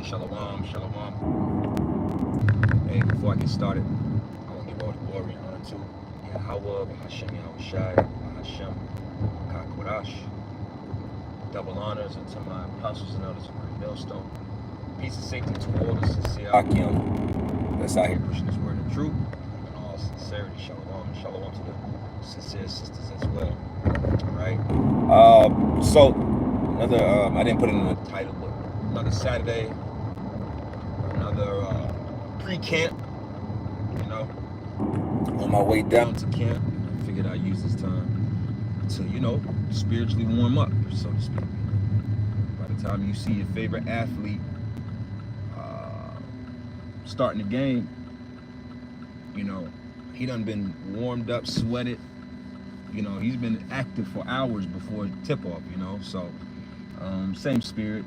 Shalom, shalom. Hey, before I get started, I want to give all the glory and honor to Yahweh, Hashem, Yahushai, Hashem, Kakodash. Double honors unto my apostles and elders of Great Millstone. Peace and safety to all the sincere Akim that's out here pushing this word of truth. In all sincerity, shalom, shalom to the sincere sisters as well. All right. So another, I didn't put it in the title, but another Saturday, another pre-camp, you know, on my way down to camp. I figured I'd use this time to, you know, spiritually warm up, so to speak. By the time you see your favorite athlete starting the game, you know, he done been warmed up, sweated, you know, he's been active for hours before tip-off, you know, so same spirit.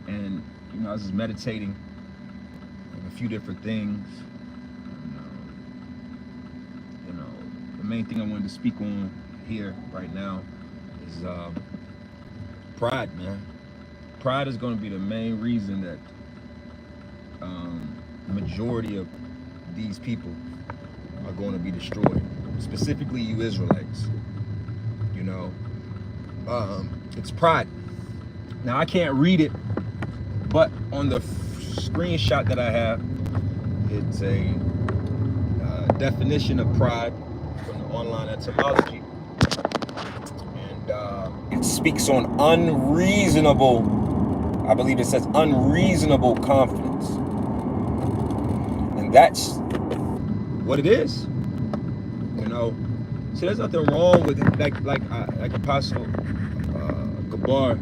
And, you know, I was just meditating on a few different things. And, you know, the main thing I wanted to speak on here right now is pride, man. Pride is going to be the main reason that the majority of these people are going to be destroyed, specifically you Israelites. You know, it's pride. Now I can't read it, but on the screenshot that I have, it's a definition of pride from the online etymology, and it speaks on unreasonable, I believe it says unreasonable confidence, and that's what it is. You know, see, there's nothing wrong with it. Like Apostle Gabar,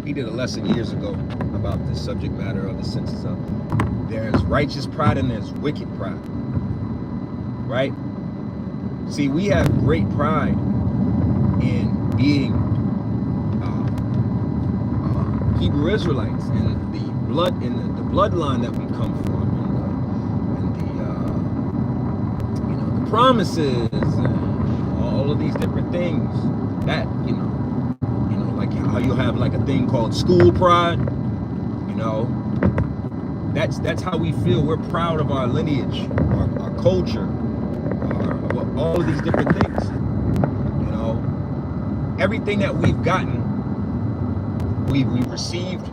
he did a lesson years ago about this subject matter of the senses of there's righteous pride and there's wicked pride, right? See, we have great pride in being Hebrew Israelites and the blood in the bloodline that we come from, and the you know, the promises and all of these different things that you know, like how you have like a thing called school pride. You know, that's how we feel. We're proud of our lineage, our culture, all of these different things. You know, everything that we've gotten, we've received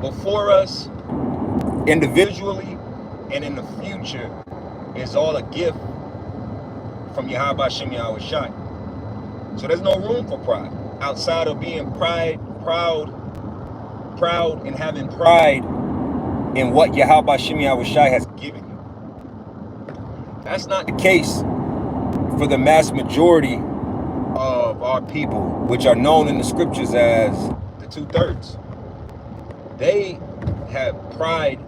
before us, individually and in the future, is all a gift from Yahweh Hashem Yahushai. So there's no room for pride outside of being proud and having pride in what Yahweh Hashem Yahushai has given you. That's not the case for the mass majority of our people, which are known in the scriptures as the 2/3. They have pride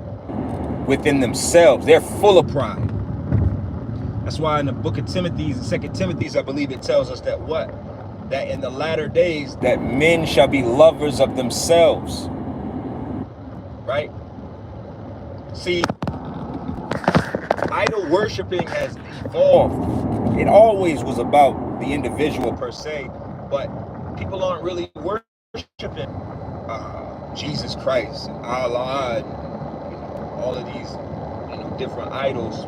within themselves. They're full of pride. That's why in the book of Timothy, 2 Timothy, I believe it tells us that what? That in the latter days, that men shall be lovers of themselves. Right? See, idol worshiping has evolved. It always was about the individual per se, but people aren't really worshiping Jesus Christ, Allah, and all of these, you know, different idols.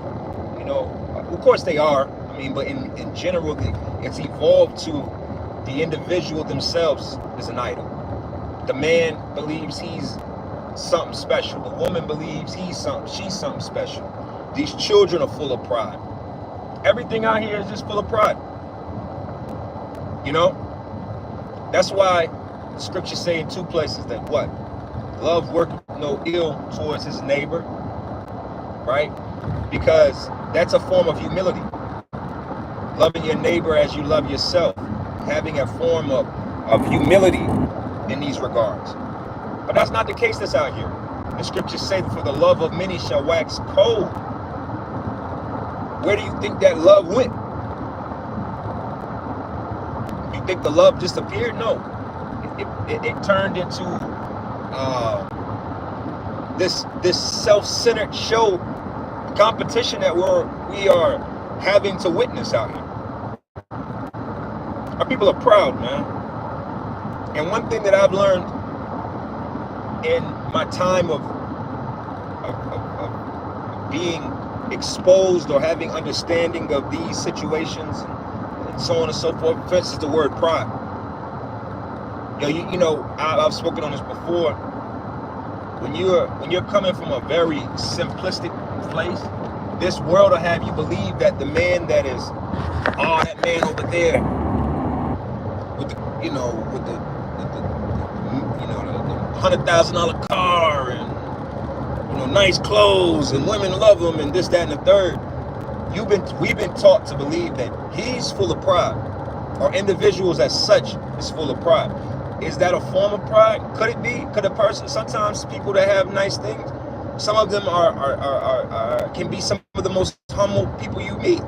You know, of course they are. I mean, but in general, it's evolved to the individual themselves is an idol. The man believes he's something special. The woman believes she's something special. These children are full of pride. Everything out here is just full of pride. You know? That's why the scriptures say in 2 places that what? Love worketh no ill towards his neighbor. Right? Because that's a form of humility. Loving your neighbor as you love yourself. Having a form of humility in these regards. But that's not the case that's out here. The scriptures say that for the love of many shall wax cold. Where do you think that love went? You think the love disappeared? No. It turned into this self-centered show competition that we are having to witness out here. Our people are proud, man. And one thing that I've learned in my time of being exposed or having understanding of these situations and so on and so forth. For instance, the word pride. You know, I've spoken on this before. When you're coming from a very simplistic place, this world will have you believe that the man that is, oh, that man over there with the, you know, with the $100,000 car and, you know, nice clothes and women love him and this, that, and the third. We've been taught to believe that he's full of pride, or individuals as such is full of pride. Is that a form of pride? Could it be? Could a person, sometimes people that have nice things, some of them can be some of the most humble people you meet.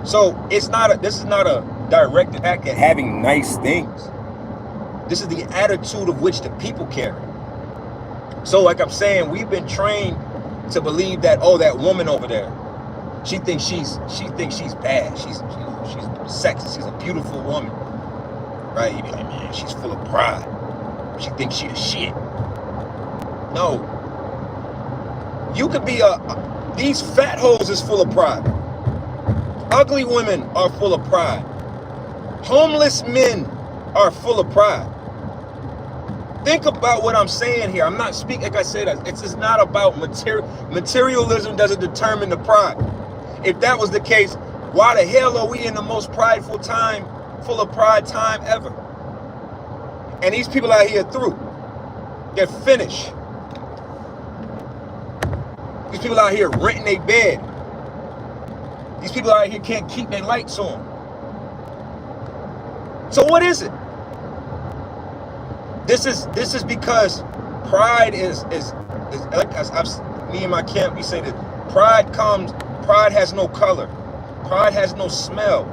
So this is not a direct attack at having nice things. This is the attitude of which the people carry. So like I'm saying, we've been trained to believe that, oh, that woman over there, she thinks she's bad. She's sexy. She's a beautiful woman. Right? You be like, man, she's full of pride. She thinks she the shit. No. You could be these fat hoes is full of pride. Ugly women are full of pride. Homeless men are full of pride. Think about what I'm saying here. I'm not speaking, like I said, it's just not about materialism doesn't determine the pride. If that was the case, why the hell are we in the most prideful time, full of pride time ever? And these people out here through. They're finished. These people out here renting their bed. These people out here can't keep their lights on. So what is it? This is because pride is like me and my camp, we say that pride has no color. Pride has no smell.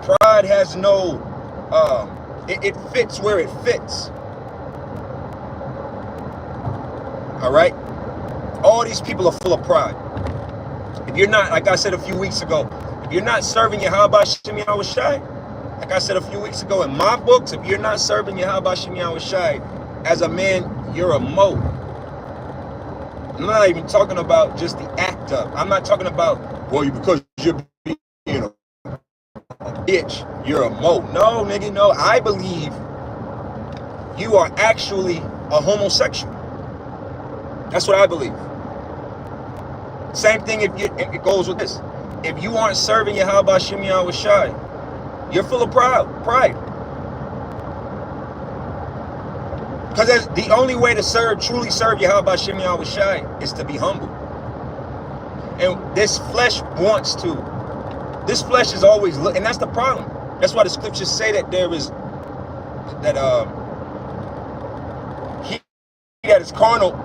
Pride has no, it fits where it fits. All right? All these people are full of pride. If you're not, like I said a few weeks ago, if you're not serving Yahweh Shem Yahweh Shai, like I said a few weeks ago in my books, if you're not serving Yahweh Shem Yahweh Shai as a man, you're a mo. I'm not even talking about just the act of. I'm not talking about, well, because you're being a bitch, you're a mo. No, nigga, no. I believe you are actually a homosexual. That's what I believe. Same thing if it goes with this. If you aren't serving Yahweh Shem Yahweh Shai, you're full of pride. Because the only way to truly serve Yahweh Shem Yahweh Shai is to be humble. And this flesh wants to. This flesh is always, and that's the problem. That's why the scriptures say that there is, that he that is carnal,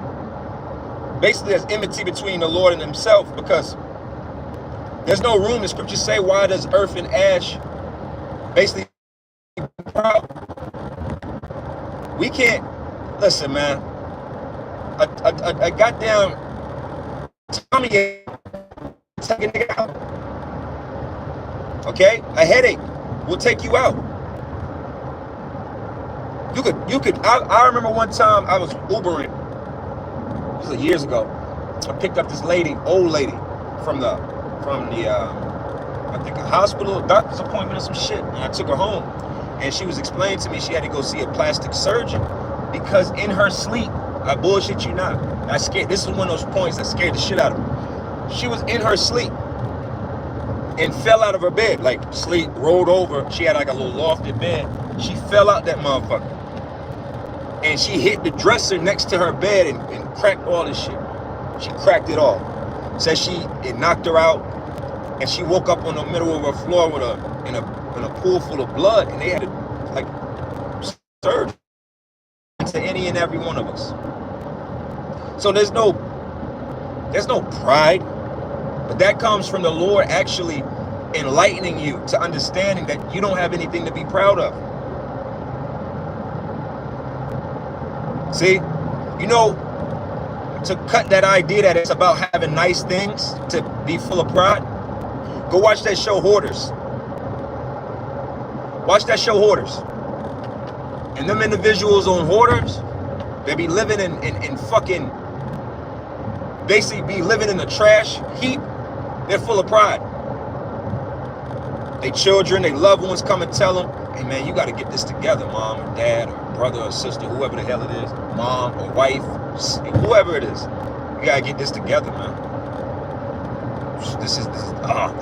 basically there's enmity between the Lord and himself, because there's no room. The scriptures say, why does earth and ash basically proud? We can't, listen, man, a goddamn Tommy take a nigga out. Okay? A headache will take you out. You could, I remember one time I was Ubering. This was years ago. I picked up this lady, old lady, from the I think a hospital, a doctor's appointment or some shit. And I took her home. And she was explaining to me she had to go see a plastic surgeon because in her sleep, I bullshit you not. This is one of those points that scared the shit out of me. She was in her sleep and fell out of her bed, like sleep, rolled over. She had like a little lofted bed. She fell out that motherfucker. And she hit the dresser next to her bed and cracked all this shit. She cracked it all. Said it knocked her out, and she woke up on the middle of her floor with in a pool full of blood, and they had to like surge to any and every one of us. So there's no pride, but that comes from the Lord actually enlightening you to understanding that you don't have anything to be proud of. See, you know, to cut that idea that it's about having nice things to be full of pride, go watch that show Hoarders. Watch that show Hoarders. And them individuals on Hoarders, They be living in fucking, basically be living in the trash heap. They're full of pride. They children, they loved ones come and tell them, hey man, you got to get this together, mom or dad or brother or sister, whoever the hell it is, mom or wife, whoever it is. You got to get this together, man. This is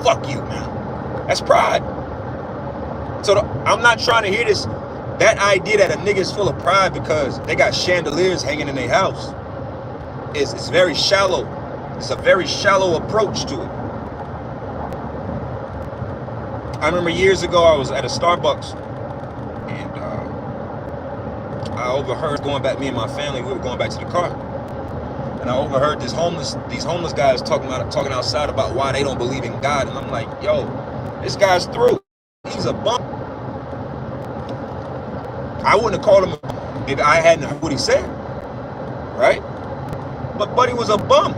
fuck you, man. That's pride. So I'm not trying to hear this, that idea that a nigga's full of pride because they got chandeliers hanging in their house. It's very shallow. It's a very shallow approach to it. I remember years ago I was at a Starbucks and I overheard me and my family, we were going back to the car. And I overheard these homeless guys talking outside about why they don't believe in God. And I'm like, yo, this guy's through. He's a bum. I wouldn't have called him if I hadn't heard what he said, right? But buddy was a bum.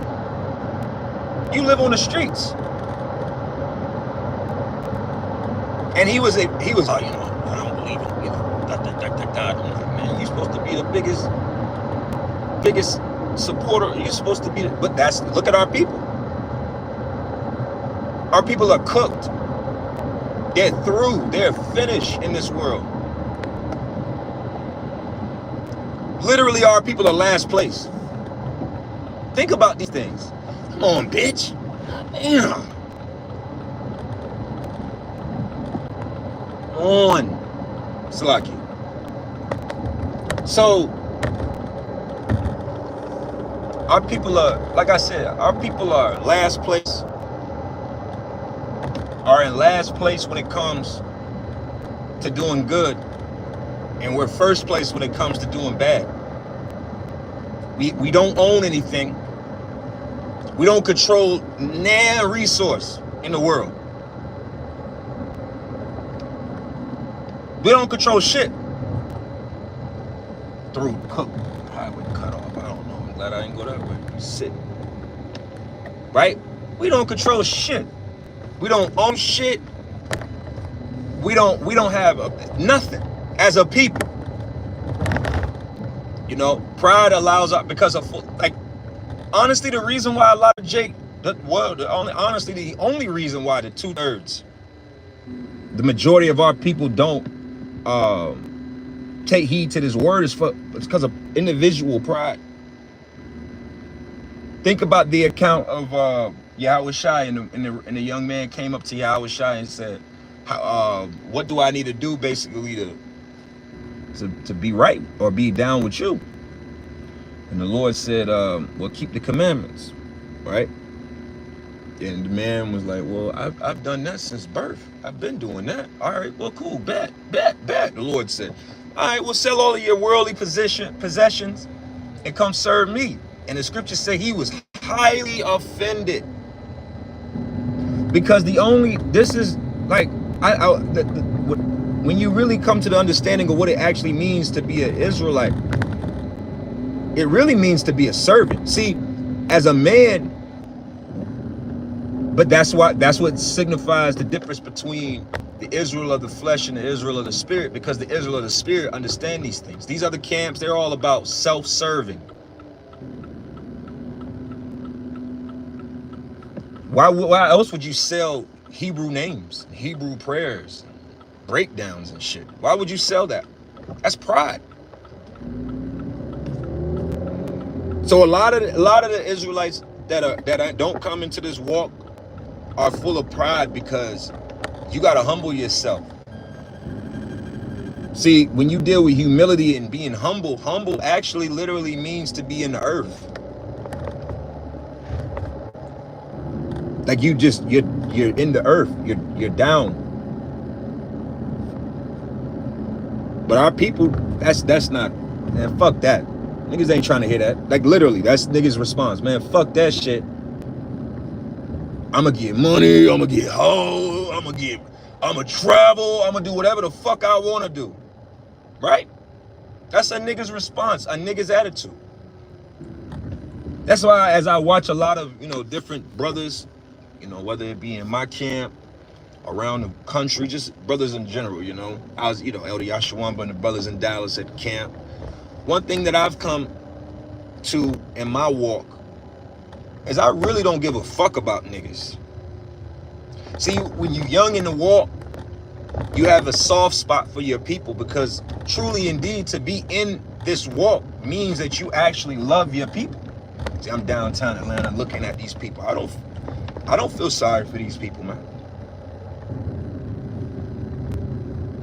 You live on the streets. And he was, oh, you know, I don't believe in, you know, God. Man, you're supposed to be the biggest supporter. You're supposed to be, but look at our people. Our people are cooked. They're through. They're finished in this world. Literally, our people are last place. Think about these things. Come on, bitch. Damn. On. Slaki. So, our people are, like I said, our people are last place, are in last place when it comes to doing good, and we're first place when it comes to doing bad. We don't own anything. We don't control a resource in the world. We don't control shit. Through cook, highway cut off. I don't know. I'm glad I didn't go that way. Sit. Right? We don't control shit. We don't own shit. We don't have nothing as a people. You know, pride allows us, because of, like, honestly, the reason why a lot of the only reason why the 2/3, the majority of our people don't take heed to this word it's because of individual pride. Think about the account of Yahweh Shai, and the young man came up to Yahweh Shai and said, what do I need to do basically to be right or be down with you? And the Lord said, well, keep the commandments, right? And the man was like, well, I've done that since birth. I've been doing that. All right, well, cool, bet. The Lord said, all right, well, sell all of your worldly possessions and come serve me. And the scriptures say he was highly offended. Because when you really come to the understanding of what it actually means to be an Israelite, it really means to be a servant. See, as a man, but that's what signifies the difference between the Israel of the flesh and the Israel of the spirit, because the Israel of the spirit understand these things. These other camps, they're all about self-serving. Why else would you sell Hebrew names, Hebrew prayers, breakdowns and shit? Why would you sell that? That's pride. So a lot of the Israelites that don't come into this walk are full of pride, because you got to humble yourself. See, when you deal with humility and being humble actually literally means to be in the earth. Like you're in the earth, you're down. But our people, that's not, man, fuck that. Niggas ain't trying to hear that. Like literally, that's niggas' response. Man, fuck that shit. I'ma get money, I'ma get hoes, I'ma travel, I'ma do whatever the fuck I wanna do. Right? That's a nigga's response, a nigga's attitude. That's why as I watch a lot of, different brothers, whether it be in my camp, around the country, just brothers in general, I was, Elder Yashawamba and the brothers in Dallas at camp. one thing that I've come to in my walk is I really don't give a fuck about niggas. See, when you're young in the walk, you have a soft spot for your people, because truly indeed to be in this walk means that you actually love your people. See, I'm downtown Atlanta looking at these people. I don't feel sorry for these people, man.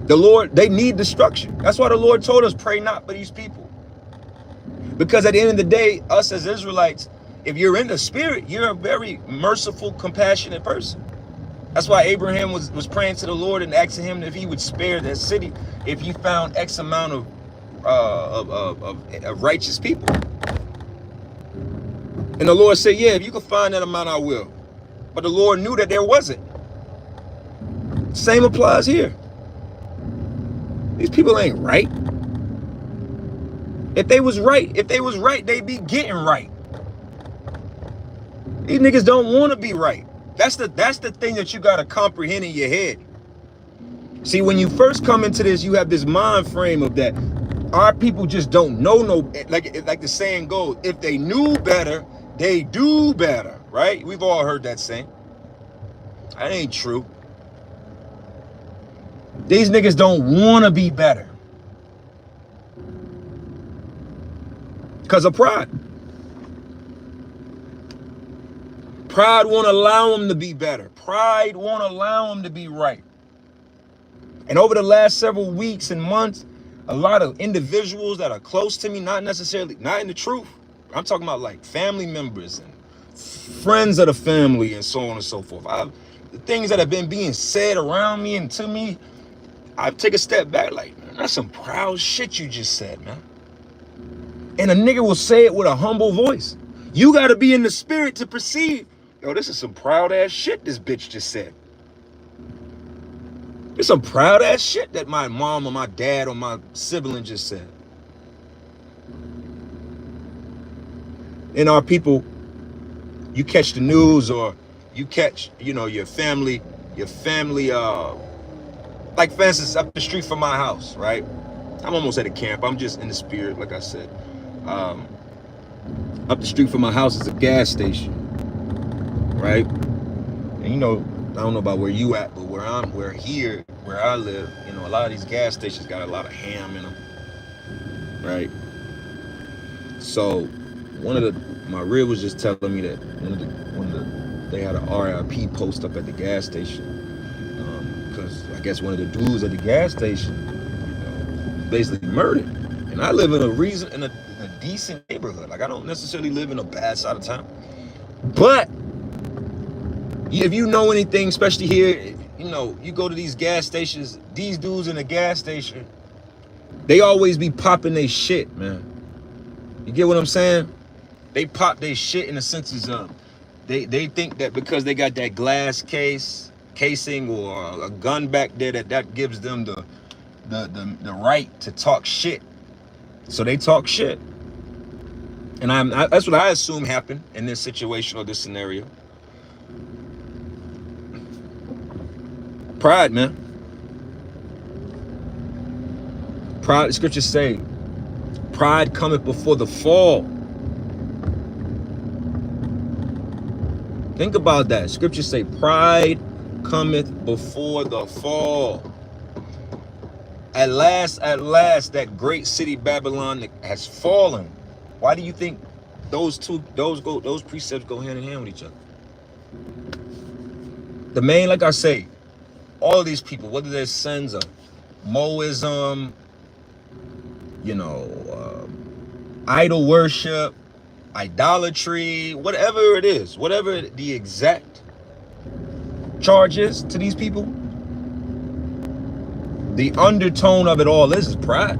The Lord, they need destruction. That's why the Lord told us, pray not for these people. Because at the end of the day, us as Israelites, if you're in the spirit, you're a very merciful, compassionate person. That's why Abraham was praying to the Lord and asking him if he would spare that city if he found X amount of righteous people. And the Lord said, yeah, if you can find that amount, I will. But the Lord knew that there wasn't. Same applies here. These people ain't right. If they was right, they'd be getting right. These niggas don't want to be right. That's the thing that you got to comprehend in your head. See, when you first come into this, you have this mind frame of that our people just don't know like the saying goes, if they knew better, they do better, right? We've all heard that saying. That ain't true. These niggas don't want to be better because of pride. Pride won't allow them to be better. Pride won't allow them to be right. And over the last several weeks and months, a lot of individuals that are close to me, not in the truth. I'm talking about like family members and friends of the family and so on and so forth. The things that have been being said around me and to me, I take a step back like, man, that's some proud shit you just said, man. And a nigga will say it with a humble voice. You got to be in the spirit to perceive. Yo, this is some proud ass shit this bitch just said. It's some proud ass shit that my mom or my dad or my sibling just said. And our people, you catch the news or you catch, your family, like for instance, up the street from my house, right? I'm almost at a camp. I'm just in the spirit, like I said. Up the street from my house is a gas station, right? And I don't know about where you at, but where I live, a lot of these gas stations got a lot of ham in them, right? So my rib was just telling me that they had an RIP post up at the gas station, because I guess one of the dudes at the gas station basically murdered. And I live in a decent neighborhood. Like, I don't necessarily live in a bad side of town, but if you know anything, especially here, you go to these gas stations, these dudes in the gas station, they always be popping their shit, man. You get what I'm saying? They pop their shit in the senses of they think that because they got that glass casing or a gun back there that gives them the right to talk shit. So they talk shit. And that's what I assume happened in this situation or this scenario. Pride, man. Pride, the scriptures say, pride cometh before the fall. Think about that. Scriptures say, pride cometh before the fall. At last, that great city Babylon has fallen. Why do you think those precepts go hand in hand with each other? The main, like I say, all of these people, whether they're sons of Moism, idol worship, idolatry, whatever it is, whatever the exact charge is to these people, the undertone of it all is pride.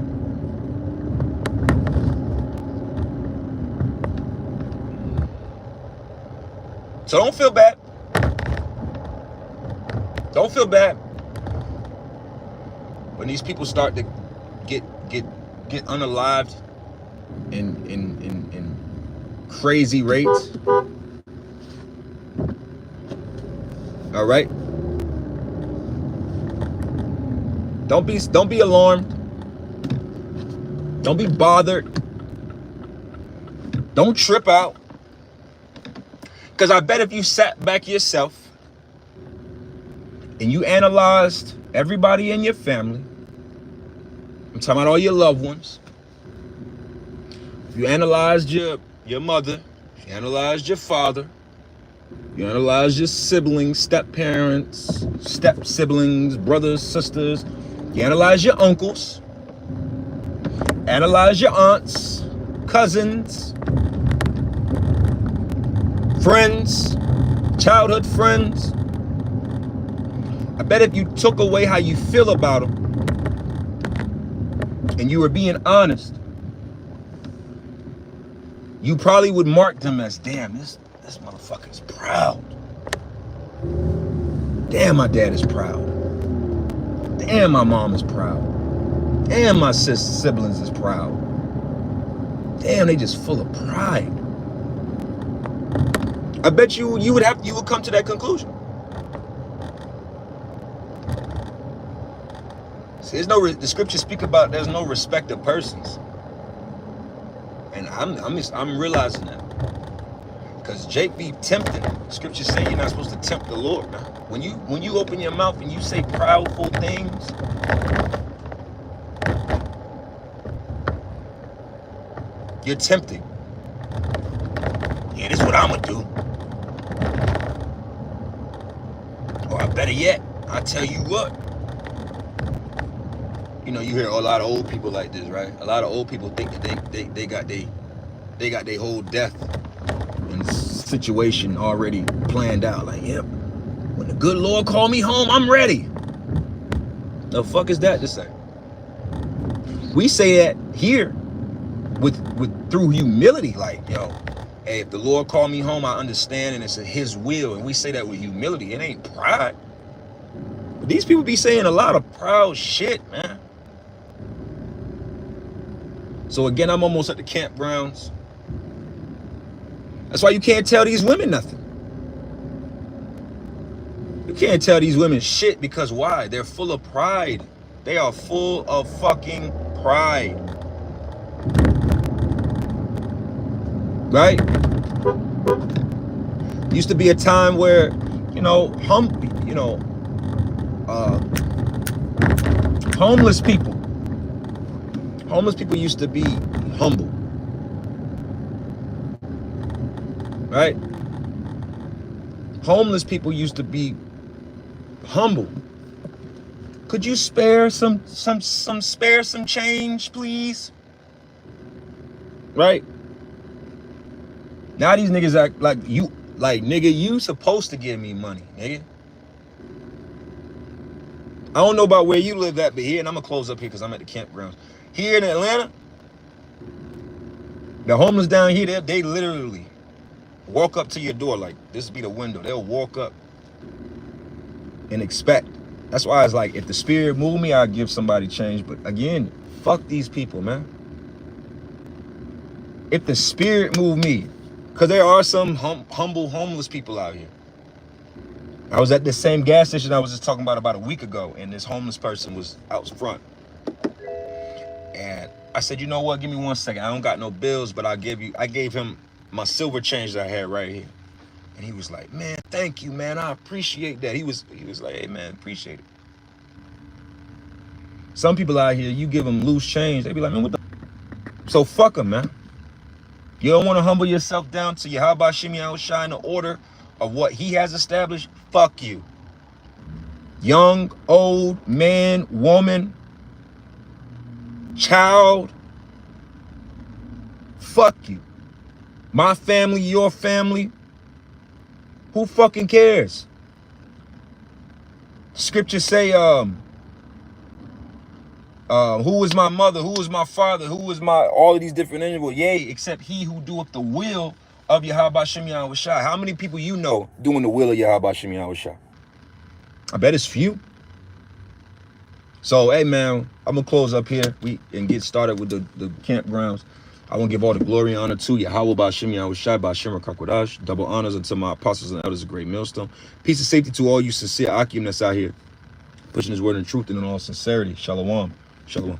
So don't feel bad. Don't feel bad when these people start to get unalived in crazy rates. All right. Don't be alarmed. Don't be bothered. Don't trip out. Because I bet if you sat back yourself and you analyzed everybody in your family, I'm talking about all your loved ones, you analyzed your mother, you analyzed your father, you analyze your siblings, step-parents, step-siblings, brothers, sisters. You analyze your uncles. Analyze your aunts, cousins, friends, childhood friends. I bet if you took away how you feel about them and you were being honest, you probably would mark them as, damn, this motherfucker is proud. Damn, my dad is proud. Damn, my mom is proud. Damn, my siblings is proud. Damn, they just full of pride. I bet you would come to that conclusion. See, the scriptures speak about there's no respect of persons, and I'm realizing that. Because Jake be tempted. Scriptures say you're not supposed to tempt the Lord. Now, when you open your mouth and you say proudful things, you're tempting. Yeah, this is what I'm gonna do. Or better yet, I tell you what. You know, you hear a lot of old people like this, right? A lot of old people think that they got their whole death and situation already planned out. Like, yep, when the good Lord call me home, I'm ready. The fuck is that to say? We say that here with through humility, like, yo, hey, if the Lord call me home, I understand, and it's his will. And we say that with humility. It ain't pride. But these people be saying a lot of proud shit, man. So again, I'm almost at the campgrounds. That's why you can't tell these women nothing. You can't tell these women shit, because why? They're full of pride. They are full of fucking pride. Right? Used to be a time where, homeless people used to be humble. Right? Homeless people used to be humble. Could you spare some change, please? Right? Now these niggas act like nigga, you supposed to give me money, nigga. I don't know about where you live at, but here, and I'm gonna close up here because I'm at the campgrounds. Here in Atlanta, the homeless down here, they literally walk up to your door, like this be the window. They'll walk up and expect. That's why it's like, if the spirit move me, I'll give somebody change. But again, fuck these people, man. If the spirit move me, because there are some humble homeless people out here. I was at this same gas station I was just talking about a week ago, and this homeless person was out front. And I said, you know what? Give me 1 second. I don't got no bills, but I gave him my silver change that I had right here. And he was like, man, thank you, man. I appreciate that. He was like, hey, man, appreciate it. Some people out here, you give them loose change, they be like, man, what the? So fuck them, man. You don't want to humble yourself down to Yahweh Shem Yahushua in the order of what he has established? Fuck you. Young, old, man, woman, child. Fuck you. My family, your family. Who fucking cares? Scriptures say, who is my mother? Who is my father? Who is my, all of these different individuals? Yea, except he who doeth the will of Yahweh Shem Yahushua. How many people you know doing the will of Yahweh Shem Yahushua? I bet it's few. So, hey, man, I'm going to close up here and get started with the campgrounds. I want to give all the glory and honor to Yahweh B'Shem Yahushua B'Shem Rakakwadash. Double honors unto my apostles and elders of Great Millstone. Peace and safety to all you sincere Akim that's out here pushing his word and truth and in all sincerity. Shalom. Shalom.